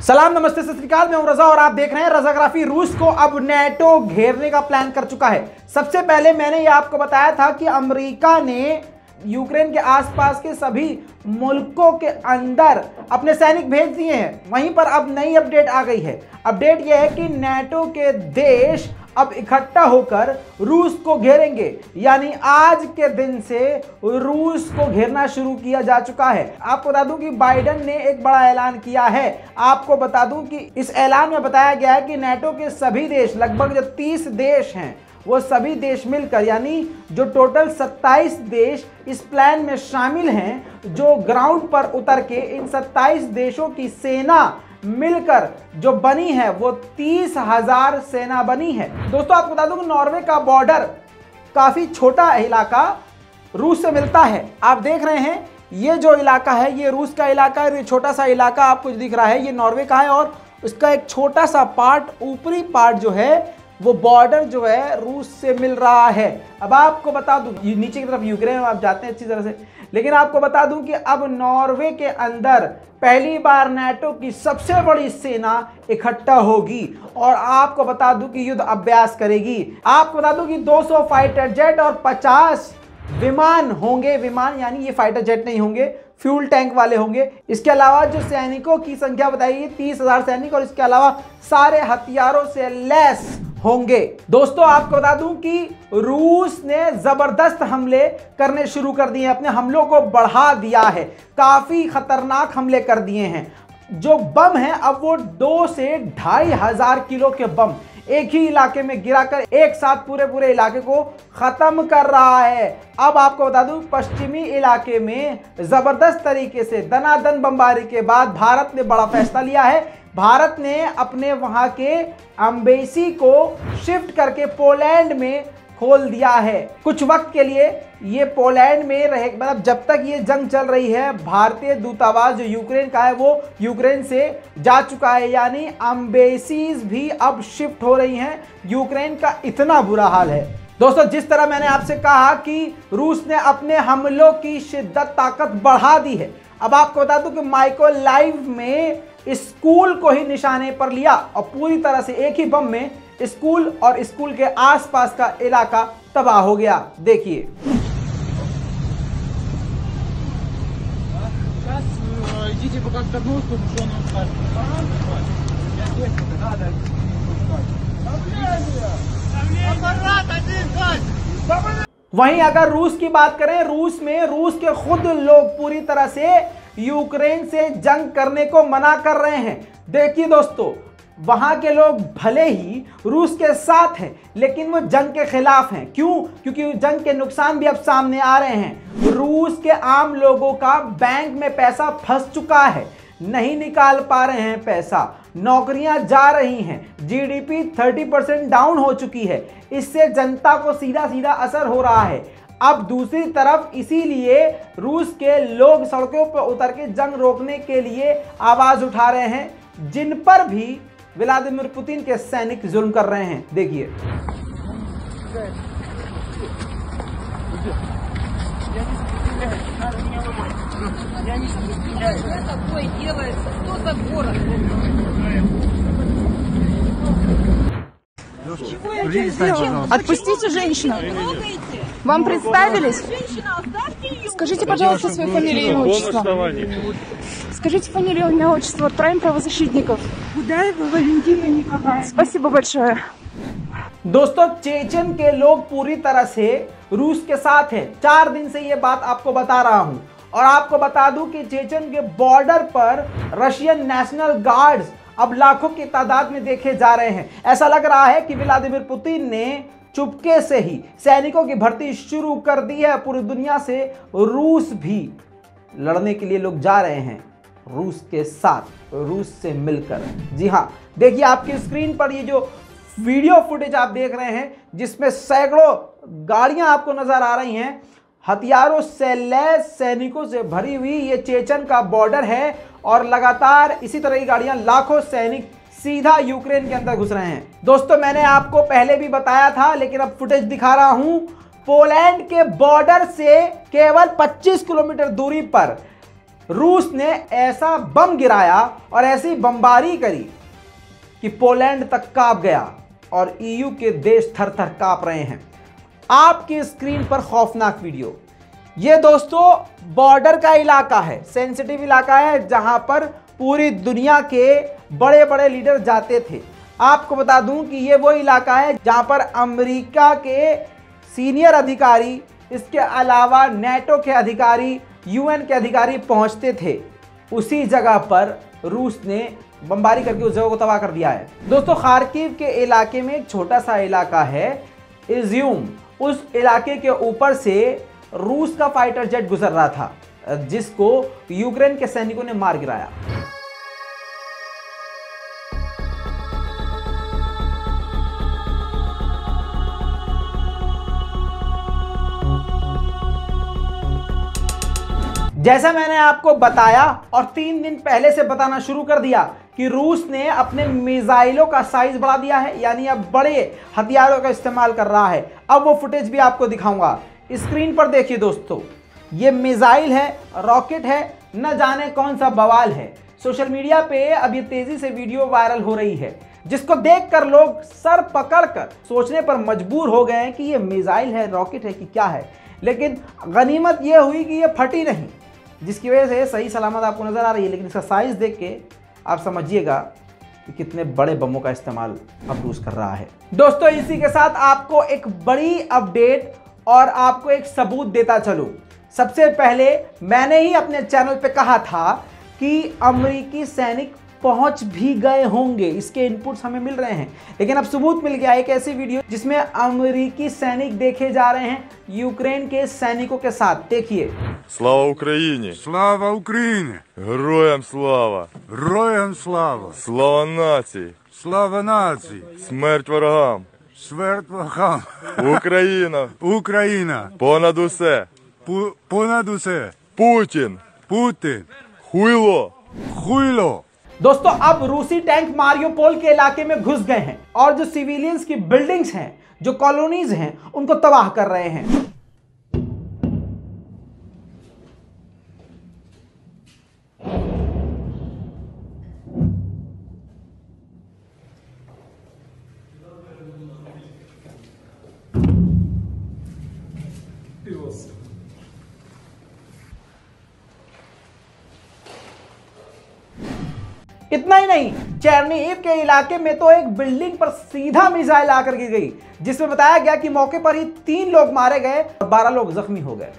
सलाम नमस्ते सत श्री अकाल, मैं हूं रजा और आप देख रहे हैं रजाग्राफी। रूस को अब नेटो घेरने का प्लान कर चुका है। सबसे पहले मैंने ये आपको बताया था कि अमेरिका ने यूक्रेन के आसपास के सभी मुल्कों के अंदर अपने सैनिक भेज दिए हैं। वहीं पर अब नई अपडेट आ गई है। अपडेट यह है कि नेटो के देश अब इकट्ठा होकर रूस को घेरेंगे, यानी आज के दिन से रूस को घेरना शुरू किया जा चुका है। आपको बता दूं कि बाइडेन ने एक बड़ा ऐलान किया है। आपको बता दूं कि इस ऐलान में बताया गया है कि नेटो के सभी देश, लगभग जो 30 देश हैं, वो सभी देश मिलकर, यानी जो टोटल 27 देश इस प्लान में शामिल हैं, जो ग्राउंड पर उतर के इन 27 देशों की सेना मिलकर जो बनी है वो 30,000 सेना बनी है। दोस्तों आपको बता दूं कि नॉर्वे का बॉर्डर काफी छोटा इलाका रूस से मिलता है। आप देख रहे हैं ये जो इलाका है ये रूस का इलाका है। ये छोटा सा इलाका आपको दिख रहा है ये नॉर्वे का है और उसका एक छोटा सा पार्ट, ऊपरी पार्ट जो है वो बॉर्डर जो है रूस से मिल रहा है। अब आपको बता दूं नीचे की तरफ यूक्रेन आप जाते हैं अच्छी तरह से, लेकिन आपको बता दूं कि अब नॉर्वे के अंदर पहली बार नेटो की सबसे बड़ी सेना इकट्ठा होगी और आपको बता दूं कि युद्ध अभ्यास करेगी। आपको बता दूं कि 200 फाइटर जेट और 50 विमान होंगे। विमान यानी ये फाइटर जेट नहीं होंगे, फ्यूल टैंक वाले होंगे। इसके अलावा जो सैनिकों की संख्या बताई गई 30,000 सैनिक और इसके अलावा सारे हथियारों से लैस होंगे। दोस्तों आपको बता दूं कि रूस ने जबरदस्त हमले करने शुरू कर दिए हैं, अपने हमलों को बढ़ा दिया है, काफी खतरनाक हमले कर दिए हैं। जो बम है अब वो 2 से 2,500 किलो के बम एक ही इलाके में गिराकर एक साथ पूरे इलाके को खत्म कर रहा है। अब आपको बता दूं पश्चिमी इलाके में जबरदस्त तरीके से दनादन बमबारी के बाद भारत ने बड़ा फैसला लिया है। भारत ने अपने वहां के एम्बेसी को शिफ्ट करके पोलैंड में खोल दिया है। कुछ वक्त के लिए ये पोलैंड में रहे, मतलब जब तक ये जंग चल रही है भारतीय दूतावास जो यूक्रेन का है वो यूक्रेन से जा चुका है, यानी एम्बेसीज भी अब शिफ्ट हो रही हैं। यूक्रेन का इतना बुरा हाल है। दोस्तों जिस तरह मैंने आपसे कहा कि रूस ने अपने हमलों की शिद्दत ताकत बढ़ा दी है, अब आपको बता दूं कि माइकोलाइव में स्कूल को ही निशाने पर लिया और पूरी तरह से एक ही बम में स्कूल और स्कूल के आसपास का इलाका तबाह हो गया। देखिए वहीं अगर रूस की बात करें, रूस के खुद लोग पूरी तरह से यूक्रेन से जंग करने को मना कर रहे हैं। देखिए दोस्तों वहां के लोग भले ही रूस के साथ हैं लेकिन वो जंग के खिलाफ हैं। क्यों? क्योंकि जंग के नुकसान भी अब सामने आ रहे हैं। रूस के आम लोगों का बैंक में पैसा फंस चुका है, नहीं निकाल पा रहे हैं पैसा, नौकरियां जा रही हैं, जीडीपी 30% डाउन हो चुकी है। इससे जनता को सीधा असर हो रहा है। अब दूसरी तरफ इसीलिए रूस के लोग सड़कों पर उतर के जंग रोकने के लिए आवाज उठा रहे हैं, जिन पर भी व्लादिमीर पुतिन के सैनिक जुल्म कर रहे हैं। देखिए Отпустите женщину. Вам представились? Скажите, пожалуйста, свою фамилию и имя, отчество. Скажите фамилию, имя, отчество. Отправим правозащитников. Гудаева Валентина Николаевна. Спасибо большое. दोस्तों चेचन के लोग पूरी तरह से रूस के साथ हैं। 4 दिन से ये बात आपको बता रहा हूं और आपको बता दूं कि चेचन के बॉर्डर पर रशियन नेशनल गार्ड्स अब लाखों की तादाद में देखे जा रहे हैं। ऐसा लग रहा है कि व्लादिमीर पुतिन ने चुपके से ही सैनिकों की भर्ती शुरू कर दी है। पूरी दुनिया से रूस भी लड़ने के लिए लोग जा रहे हैं, रूस के साथ, रूस से मिलकर। जी हाँ, देखिए आपकी स्क्रीन पर ये जो वीडियो फुटेज आप देख रहे हैं जिसमें सैकड़ों गाड़ियां आपको नजर आ रही हैं, हथियारों से लैस सैनिकों से भरी हुई, ये चेचन का बॉर्डर है और लगातार इसी तरह की गाड़ियां, लाखों सैनिक सीधा यूक्रेन के अंदर घुस रहे हैं। दोस्तों मैंने आपको पहले भी बताया था लेकिन अब फुटेज दिखा रहा हूं। पोलैंड के बॉर्डर से केवल 25 किलोमीटर दूरी पर रूस ने ऐसा बम गिराया और ऐसी बमबारी करी कि पोलैंड तक कांप गया और ईयू के देश थर थर कांप रहे हैं। आपकी स्क्रीन पर खौफनाक वीडियो। ये दोस्तों बॉर्डर का इलाका है, सेंसिटिव इलाका है, जहां पर पूरी दुनिया के बड़े बड़े लीडर जाते थे। आपको बता दूं कि ये वो इलाका है जहां पर अमेरिका के सीनियर अधिकारी, इसके अलावा नेटो के अधिकारी, यूएन के अधिकारी पहुंचते थे। उसी जगह पर रूस ने बमबारी करके उस जगह को तबाह कर दिया है। दोस्तों खार्किव के इलाके में एक छोटा सा इलाका है इज्यूम, उस इलाके के ऊपर से रूस का फाइटर जेट गुजर रहा था, जिसको यूक्रेन के सैनिकों ने मार गिराया। जैसा मैंने आपको बताया और 3 दिन पहले से बताना शुरू कर दिया कि रूस ने अपने मिसाइलों का साइज बढ़ा दिया है, यानी अब बड़े हथियारों का इस्तेमाल कर रहा है। अब वो फुटेज भी आपको दिखाऊंगा। स्क्रीन पर देखिए दोस्तों, ये मिसाइल है, रॉकेट है, न जाने कौन सा बवाल है। सोशल मीडिया पे अब ये तेजी से वीडियो वायरल हो रही है, जिसको देखकर लोग सर पकड़कर सोचने पर मजबूर हो गए हैं कि ये मिसाइल है, रॉकेट है कि क्या है। लेकिन गनीमत ये हुई कि ये फटी नहीं, जिसकी वजह से सही सलामत आपको नजर आ रही है। लेकिन इसका साइज देख के आप समझिएगा कि कितने बड़े बमों का इस्तेमाल अब रूस कर रहा है। दोस्तों इसी के साथ आपको एक बड़ी अपडेट और आपको एक सबूत देता चलूं। सबसे पहले मैंने ही अपने चैनल पे कहा था कि अमेरिकी सैनिक पहुंच भी गए होंगे, इसके इनपुट्स हमें मिल रहे हैं। लेकिन अब सबूत मिल गया, एक ऐसी वीडियो जिसमें अमेरिकी सैनिक देखे जा रहे हैं यूक्रेन के सैनिकों के साथ। देखिए। Слава Україні! Слава Україні! Героям слава! Героям слава! Слава нації! Слава нації! Смерть ворогам! Смерть ворогам! Україна! Україна! Понад усе! Понад усе! Путін! Путін! Хуйло! Хуйло! दोस्तों अब रूसी टैंक मारियोपोल के इलाके में घुस गए हैं और जो सिविलियंस की बिल्डिंग्स हैं, जो कॉलोनीज हैं, उनको तबाह कर रहे हैं। इतना ही नहीं, चेरनीव के इलाके में तो एक बिल्डिंग पर सीधा मिसाइल आकर गिर गई, जिसमें बताया गया कि मौके पर ही 3 लोग मारे गए और 12 लोग जख्मी हो गए।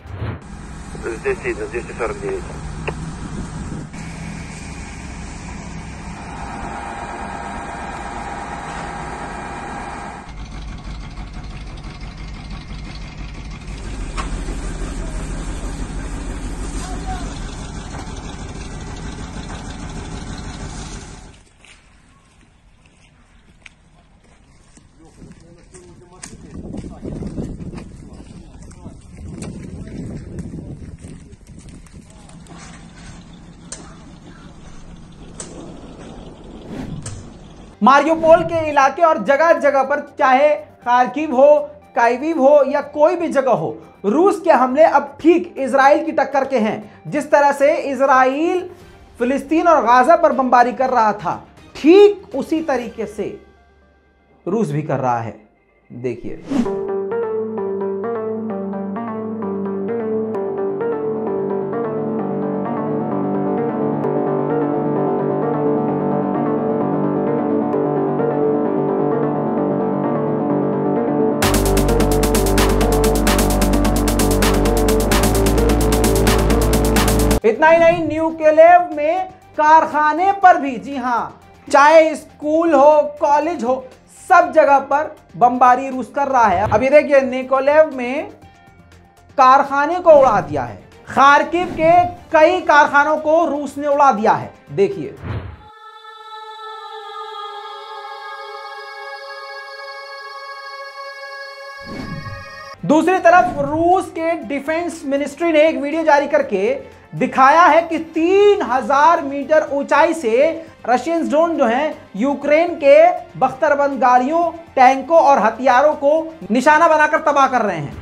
मारियोपोल के इलाके और जगह जगह पर, चाहे खार्किव हो, काइविव हो या कोई भी जगह हो, रूस के हमले अब ठीक इजराइल की टक्कर के हैं। जिस तरह से इजराइल फिलिस्तीन और गाजा पर बमबारी कर रहा था, ठीक उसी तरीके से रूस भी कर रहा है। देखिए। इतना ही नहीं, न्यूक्लेव में कारखाने पर भी, जी हां, चाहे स्कूल हो, कॉलेज हो, सब जगह पर बमबारी रूस कर रहा है। अब ये देखिए, निकोलेव में कारखाने को उड़ा दिया है। खार्किव के कई कारखानों को रूस ने उड़ा दिया है। देखिए। दूसरी तरफ रूस के डिफेंस मिनिस्ट्री ने एक वीडियो जारी करके दिखाया है कि 3000 मीटर ऊंचाई से रशियन ड्रोन जो हैं यूक्रेन के बख्तरबंद गाड़ियों, टैंकों और हथियारों को निशाना बनाकर तबाह कर रहे हैं।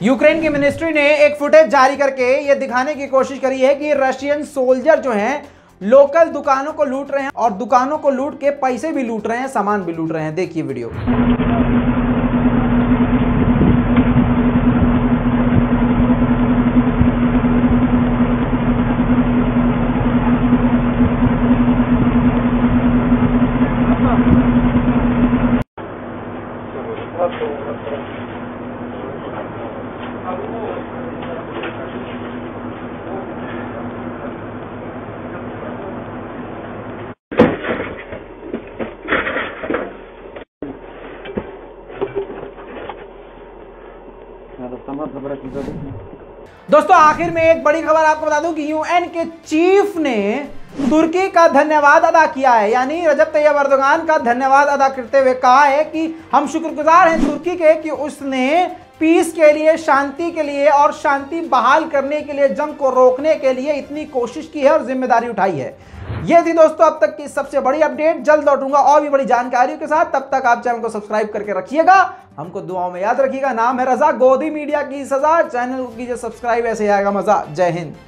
यूक्रेन की मिनिस्ट्री ने एक फुटेज जारी करके यह दिखाने की कोशिश करी है कि रशियन सोल्जर जो हैं लोकल दुकानों को लूट रहे हैं और दुकानों को लूट के पैसे भी लूट रहे हैं, सामान भी लूट रहे हैं। देखिए वीडियो। दोस्तों आखिर में एक बड़ी खबर आपको बता दूं कि यूएन के चीफ ने तुर्की का धन्यवाद अदा किया है, यानी रजब तैयब अर्दोगान का धन्यवाद अदा करते हुए कहा है कि हम शुक्रगुजार हैं तुर्की के कि उसने पीस के लिए, शांति के लिए और शांति बहाल करने के लिए, जंग को रोकने के लिए इतनी कोशिश की है और जिम्मेदारी उठाई है। ये थी दोस्तों अब तक की सबसे बड़ी अपडेट। जल्द लौटूंगा और भी बड़ी जानकारियों के साथ, तब तक आप चैनल को सब्सक्राइब करके रखिएगा, हमको दुआओं में याद रखिएगा। नाम है रजा, गोदी मीडिया की सजा। चैनल को कीजिए सब्सक्राइब, ऐसे आएगा मजा। जय हिंद।